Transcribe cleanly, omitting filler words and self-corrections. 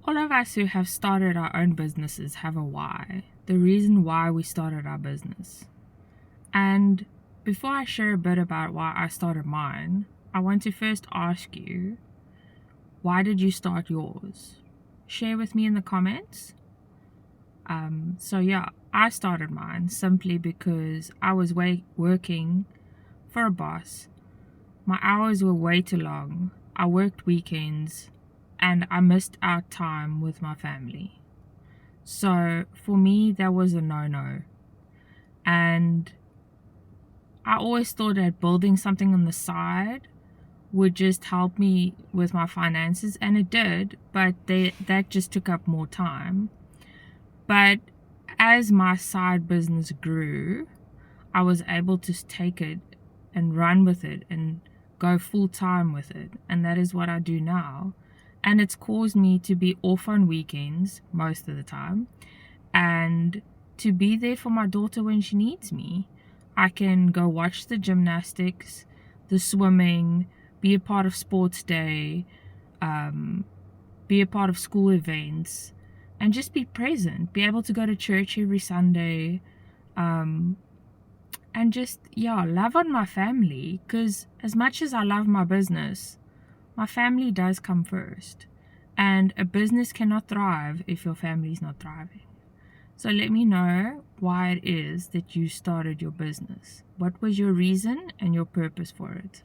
All of us who have started our own businesses have a why, the reason why we started our business. And before I share a bit about why I started mine, I want to first ask you, why did you start yours? Share with me in the comments. I started mine simply because I was working for a boss. My hours were way too long. I worked weekends and I missed out time with my family. So for me, that was a no-no. And I always thought that building something on the side would just help me with my finances, and it did, but that just took up more time. But as my side business grew, I was able to take it and run with it and go full time with it. And that is what I do now. And it's caused me to be off on weekends most of the time and to be there for my daughter when she needs me. I can go watch the gymnastics, the swimming, be a part of sports day, be a part of school events, and just be present, be able to go to church every Sunday, and just, love on my family. Because as much as I love my business, my family does come first. And a business cannot thrive if your family is not thriving. So let me know why it is that you started your business. What was your reason and your purpose for it?